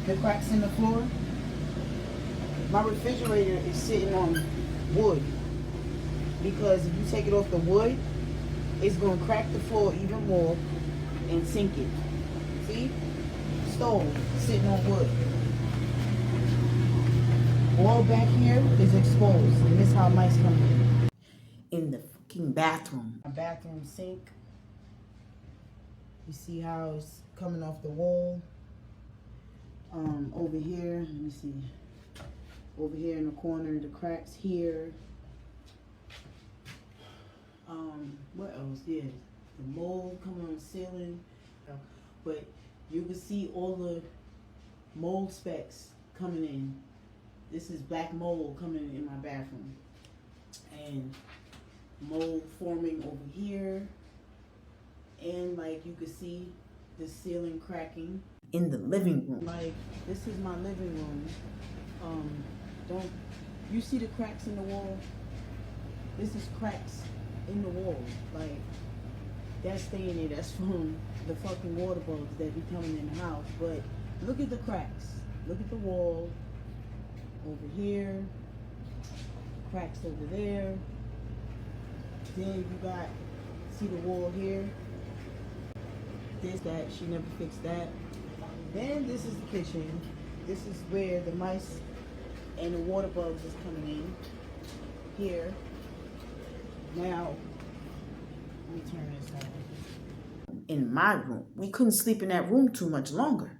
B: the cracks in the floor? My refrigerator is sitting on wood. Because if you take it off the wood, it's going to crack the floor even more and sink it. See? Stove sitting on wood. All back here is exposed. And this is how mice come in the fucking bathroom. My bathroom sink. You see how it's coming off the wall. Over here, let me see. Over here in the corner, the cracks here. What else? Yeah, the mold coming on the ceiling. But you can see all the mold specks coming in. This is black mold coming in my bathroom. And mold forming over here. And like you can see the ceiling cracking in the living room. Like this is my living room. Don't you see the cracks in the wall? This is cracks in the wall. Like that's staying there. That's from the fucking water bugs that be coming in the house. But look at the cracks. Look at the wall over here. Cracks over there. Then you got see the wall here. This, that, she never fixed that. Then this is the kitchen. This is where the mice and the water bugs is coming in. Here. Now, let me turn this on. In my room. We couldn't sleep in that room too much longer.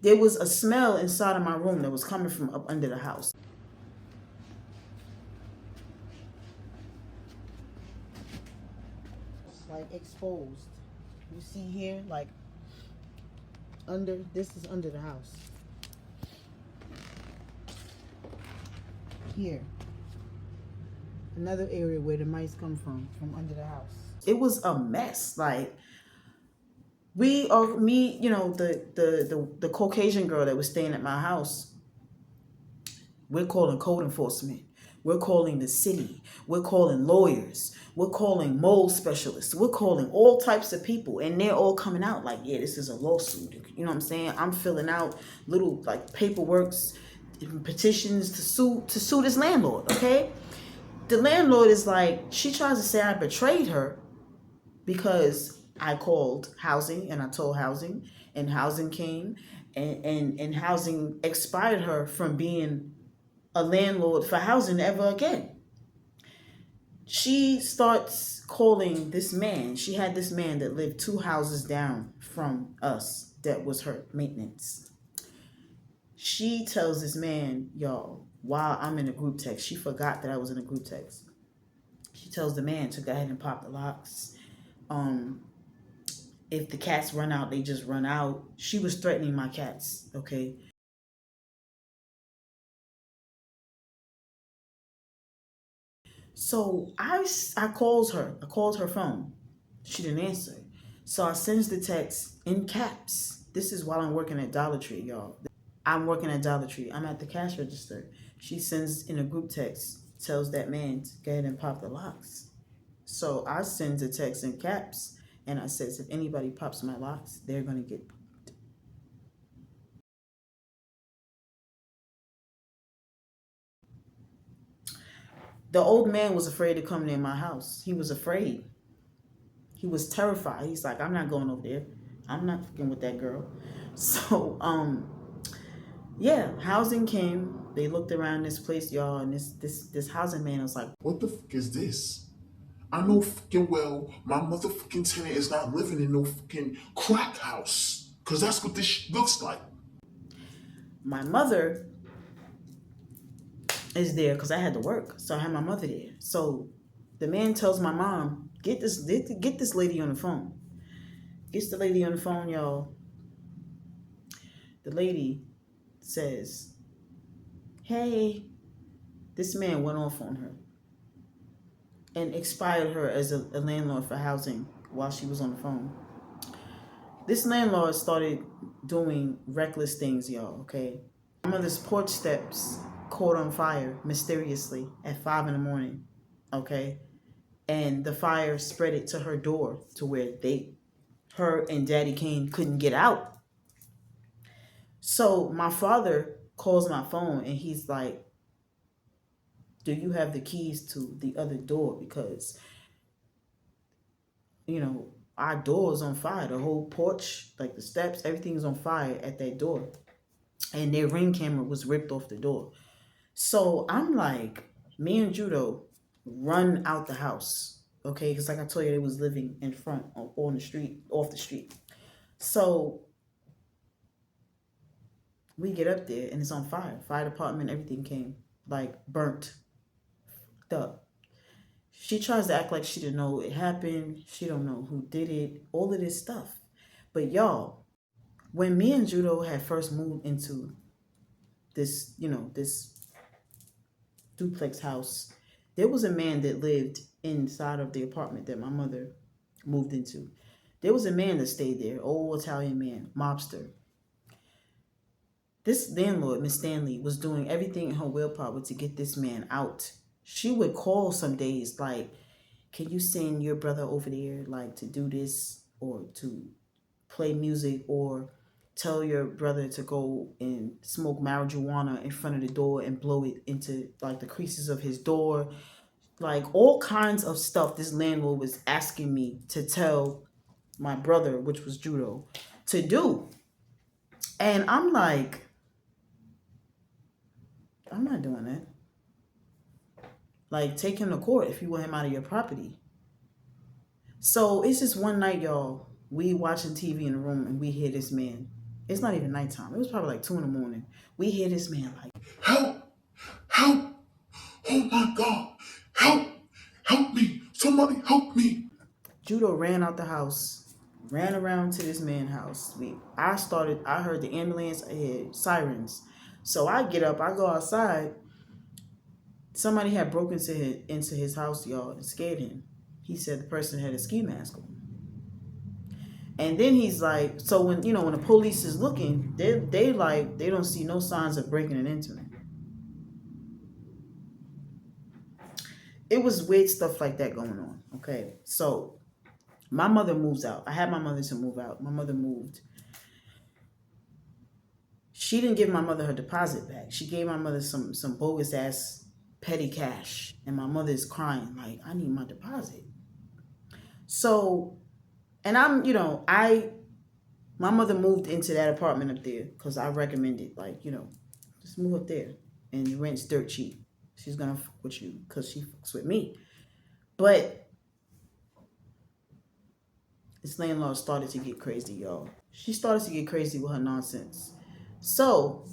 B: There was a smell inside of my room that was coming from up under the house. It's like exposed. You see here, like under, this is under the house. Here. Another area where the mice come from under the house. It was a mess. Like me, you know, the Caucasian girl that was staying at my house, we're calling code enforcement. We're calling the city. We're calling lawyers. We're calling mold specialists. We're calling all types of people. And they're all coming out like, yeah, this is a lawsuit. You know what I'm saying? I'm filling out little like paperworks, petitions to sue this landlord, okay? The landlord is like, she tries to say I betrayed her because I called housing and I told housing and housing came and housing expired her from being a landlord for housing ever again. She starts calling this man. She had this man that lived 2 houses down from us that was her maintenance. She tells this man, y'all, while I'm in a group text, she forgot that I was in a group text. She tells the man to go ahead and pop the locks. If the cats run out, they just run out. She was threatening my cats, okay? So I calls her. I called her phone. She didn't answer. So I sends the text in caps. This is while I'm working at Dollar Tree, y'all. I'm working at Dollar Tree. I'm at the cash register. She sends in a group text, tells that man to go ahead and pop the locks. So I send a text in caps, and I says, if anybody pops my locks, they're going to get popped. The old man was afraid of coming in my house. He was afraid. He was terrified. He's like, I'm not going over there. I'm not fucking with that girl. So, yeah, housing came. They looked around this place, y'all, and this housing man was like,
C: What the fuck is this? I know fucking well my motherfucking tenant is not living in no fucking crack house. Cause that's what this shit looks like.
B: my mother is there because I had to work. So I had my mother there. So the man tells my mom, get this lady on the phone. Gets the lady on the phone, y'all. The lady says, hey, this man went off on her and expired her as a landlord for housing while she was on the phone. This landlord started doing reckless things, y'all, okay? My mother's porch steps caught on fire mysteriously at 5 in the morning, okay? And the fire spread it to her door to where her and Daddy Kane couldn't get out. So my father calls my phone and he's like, do you have the keys to the other door? Because, our door is on fire. The whole porch, like the steps, everything's on fire at that door. And their ring camera was ripped off the door. So I'm like, me and Judo run out the house, okay? Because like I told you, they was living in front on the street, off the street. So we get up there and it's on fire. Fire department, everything came, like burnt up. She tries to act like she didn't know it happened. She don't know who did it, all of this stuff. But y'all, when me and Judo had first moved into this, this duplex house, there was a man that lived inside of the apartment that my mother moved into. There was a man that stayed there, old Italian man, mobster. This landlord, Miss Stanley, was doing everything in her willpower to get this man out. She would call some days like, can you send your brother over there like to do this or to play music, or tell your brother to go and smoke marijuana in front of the door and blow it into like the creases of his door. Like all kinds of stuff this landlord was asking me to tell my brother, which was Judo, to do. And I'm like, I'm not doing that. Like, take him to court if you want him out of your property. So it's just one night, y'all, we watching TV in the room and we hear this man. It's not even nighttime. It was probably like 2 in the morning. We hear this man like,
C: Help! Help! Oh my God! Help! Help me! Somebody help me!
B: Judo ran out the house, ran around to this man's house. I heard the ambulance, I heard sirens. So I get up, I go outside. Somebody had broken into his house, y'all, and scared him. He said the person had a ski mask on. And then he's like, so when the police is looking, they don't see no signs of breaking and entering. It was weird stuff like that going on. Okay, so my mother moves out. I had my mother to move out. My mother moved. She didn't give my mother her deposit back. She gave my mother some bogus ass petty cash, and my mother is crying like, I need my deposit. So, and my mother moved into that apartment up there because I recommended, like, just move up there and the rent's dirt cheap. She's gonna fuck with you because she fucks with me. But this landlord started to get crazy, y'all. She started to get crazy with her nonsense. So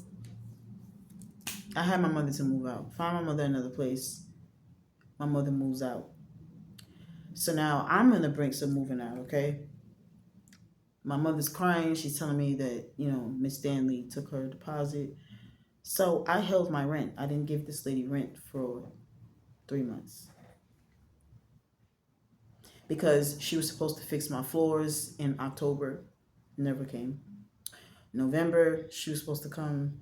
B: I had my mother to move out. Find my mother another place. My mother moves out. So now I'm in the brinks of moving out, okay? My mother's crying. She's telling me that, Miss Stanley took her deposit. So I held my rent. I didn't give this lady rent for 3 months. Because she was supposed to fix my floors in October. Never came. November, she was supposed to come.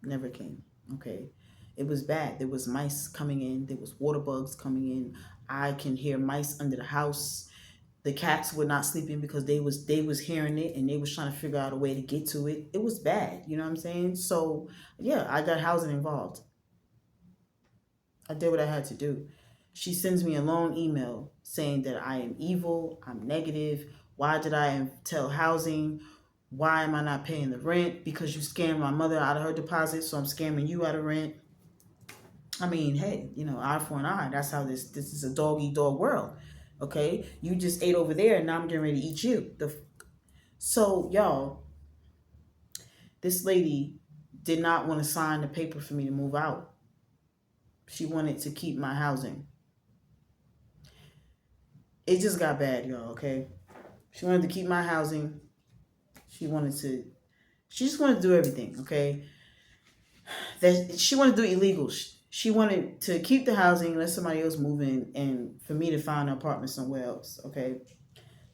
B: Never came. Okay. It was bad. There was mice coming in. There was water bugs coming in. I can hear mice under the house. The cats were not sleeping because they was hearing it and they was trying to figure out a way to get to it. It was bad. You know what I'm saying? So yeah, I got housing involved. I did what I had to do. She sends me a long email saying that I am evil. I'm negative. Why did I tell housing? Why am I not paying the rent? Because you scammed my mother out of her deposit, so I'm scamming you out of rent. I mean, hey, eye for an eye. That's how this is a dog-eat-dog world. Okay? You just ate over there, and now I'm getting ready to eat you. So, y'all, this lady did not want to sign the paper for me to move out. She wanted to keep my housing. It just got bad, y'all, okay? She wanted to keep my housing. She just wanted to do everything, okay? She wanted to do illegal. She wanted to keep the housing, let somebody else move in, and for me to find an apartment somewhere else, okay?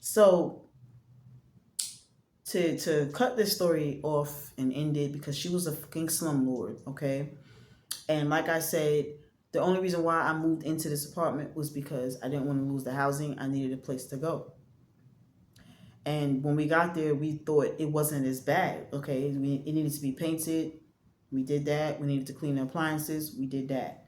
B: So to cut this story off and end it, because she was a fucking slumlord, okay? And like I said, the only reason why I moved into this apartment was because I didn't want to lose the housing. I needed a place to go. And when we got there, we thought it wasn't as bad, okay? It needed to be painted. We did that. We needed to clean the appliances. We did that.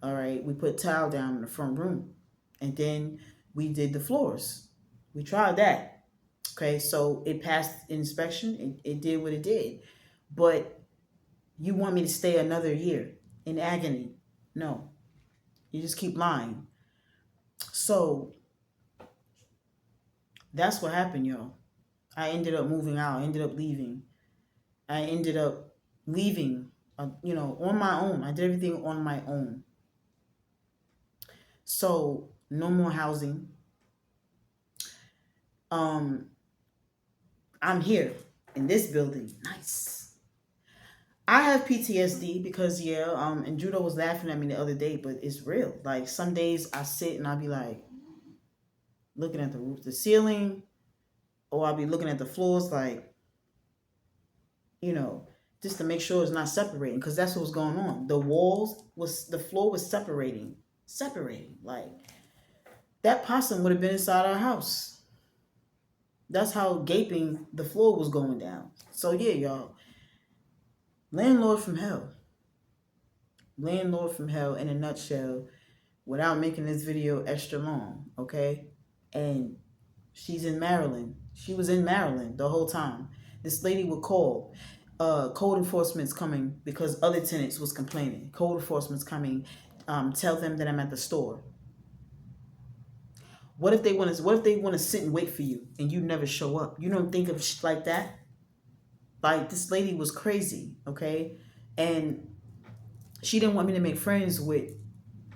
B: All right. We put tile down in the front room. And then we did the floors. We tried that. Okay. So it passed inspection. It did what it did. But you want me to stay another year in agony? No. You just keep lying. So that's what happened, y'all. I ended up moving out. I ended up leaving. I ended up leaving, on my own. I did everything on my own. So no more housing. I'm here in this building. Nice. I have PTSD because and Judo was laughing at me the other day, but it's real. Like some days I sit and I'll be like looking at the roof, the ceiling, or I'll be looking at the floors like, just to make sure it's not separating, because that's what was going on. The floor was separating. Like that possum would have been inside our house. That's how gaping the floor was going down. So yeah, y'all. Landlord from hell. Landlord from hell in a nutshell, without making this video extra long, okay? And she's in Maryland. She was in Maryland the whole time. This lady would call. Code enforcement's coming because other tenants was complaining. Code enforcement's coming. Tell them that I'm at the store. What if they want to sit and wait for you and you never show up? You don't think of shit like that? Like, this lady was crazy, okay? And she didn't want me to make friends with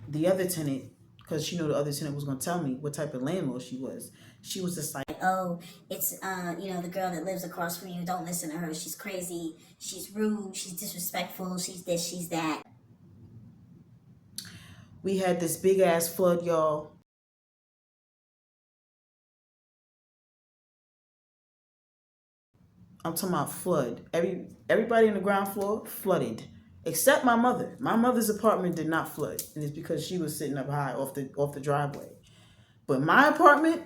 B: the other tenant because she knew the other tenant was going to tell me what type of landlord she was. She was just like,
D: oh, it's, the girl that lives across from you. Don't listen to her. She's crazy. She's rude. She's disrespectful. She's this, she's that.
B: We had this big ass flood, y'all. I'm talking about flood. Everybody on the ground floor flooded, except my mother. My mother's apartment did not flood, and it's because she was sitting up high off the driveway. But my apartment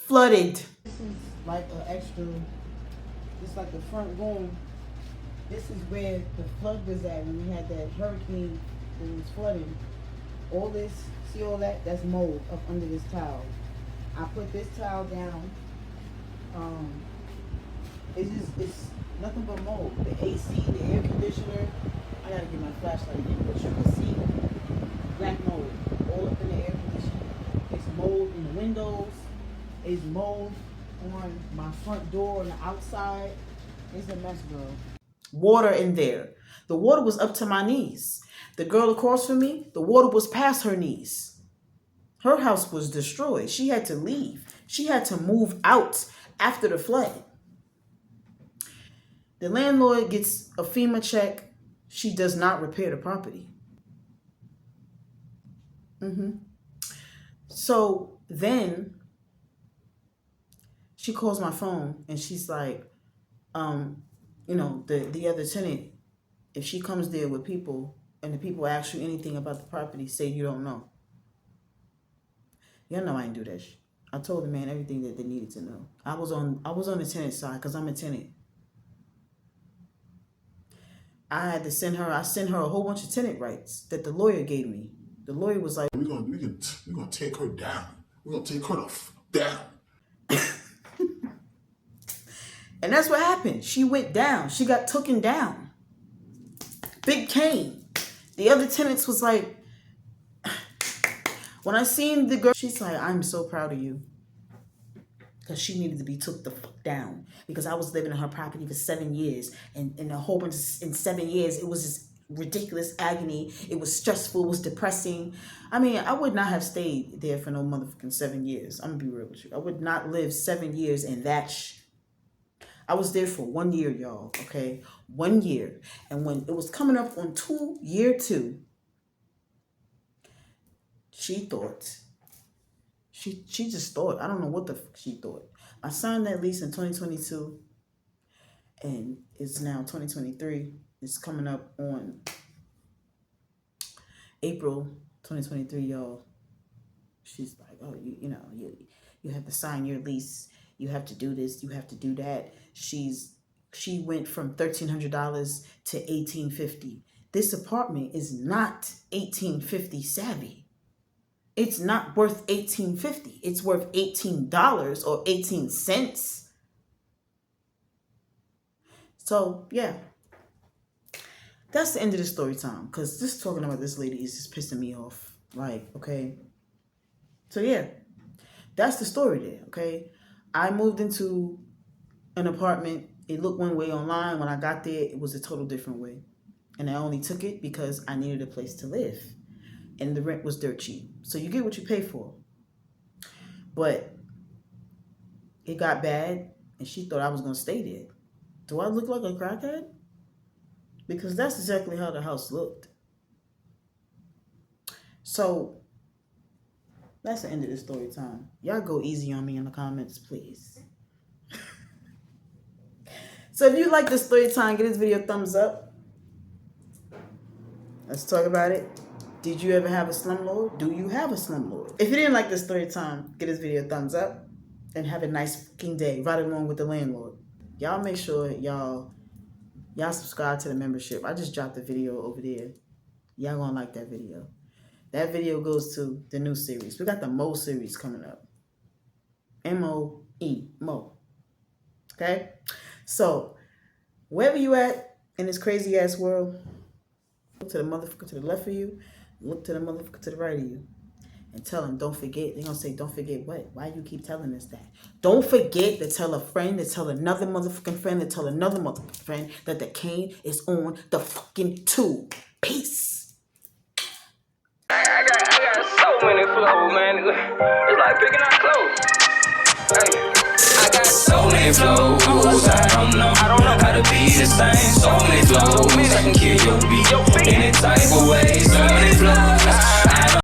B: flooded. This is like an extra. It's like the front room. This is where the flood was at when we had that hurricane that was flooding. All this, see all that? That's mold up under this tile. I put this tile down. It's nothing but mold. The AC, the air conditioner. I gotta get my flashlight in, but you can see black mold all up in the air conditioner. It's mold in the windows. It's mold on my front door on the outside. It's a mess, girl. Water in there. The water was up to my knees. The girl across from me, the water was past her knees. Her house was destroyed. She had to leave. She had to move out after the flood. The landlord gets a FEMA check. She does not repair the property. So then she calls my phone and she's like, the other tenant, if she comes there with people and the people ask you anything about the property, say you don't know. Y'all know I ain't do that shit. I told the man everything that they needed to know. I was on the tenant side because I'm a tenant. I sent her a whole bunch of tenant rights that the lawyer gave me. The lawyer was like,
C: we're gonna take her down. We're gonna take her down.
B: And that's what happened. She went down. She got taken down. Big Kane. The other tenants was like, when I seen the girl, she's like, I'm so proud of you. because she needed to be took the fuck down, because I was living in her property for 7 years, and in a whole bunch in 7 years, it was this ridiculous agony. It was stressful, it was depressing. I mean, I would not have stayed there for no motherfucking 7 years. I'm gonna be real with you. I would not live 7 years in that I was there for 1 year, y'all, okay? 1 year. And when it was coming up on year two, she just thought, I don't know what the fuck she thought. I signed that lease in 2022, and it's now 2023. It's coming up on April 2023, y'all. She's like, oh, you have to sign your lease. You have to do this. You have to do that. She went from $1,300 to $1,850. This apartment is not $1,850 savvy. It's not worth $1,850. It's worth $18 or 18 cents. So yeah, that's the end of the story time. Because just talking about this lady is just pissing me off. Like, okay. So yeah, that's the story there. Okay, I moved into an apartment. It looked one way online. When I got there, it was a total different way. And I only took it because I needed a place to live. And the rent was dirt cheap. So you get what you pay for. But it got bad, and she thought I was going to stay there. Do I look like a crackhead? Because that's exactly how the house looked. So that's the end of the story time. Y'all go easy on me in the comments, please. So if you like this story time, give this video a thumbs up. Let's talk about it. Did you ever have a slumlord? Do you have a slumlord? If you didn't like this story time, give this video a thumbs up. And have a nice fucking day right along with the landlord. Y'all make sure y'all subscribe to the membership. I just dropped a video over there. Y'all gonna like that video. That video goes to the new series. We got the Mo series coming up. M-O-E, Mo. Okay? So, wherever you at in this crazy ass world, look to the motherfucker to the left of you, look to the motherfucker to the right of you, and tell them, don't forget. They're gonna say, don't forget what? Why you keep telling us that? Don't forget to tell a friend, to tell another motherfucking friend, to tell another motherfucking friend that the cane is on the fucking tube. Peace.
A: I got so many flows, man. It's like picking out clothes. Hey. I got so many flows, I don't know how to be the same. So many flows, I can kill your beat any type of way. So many flows,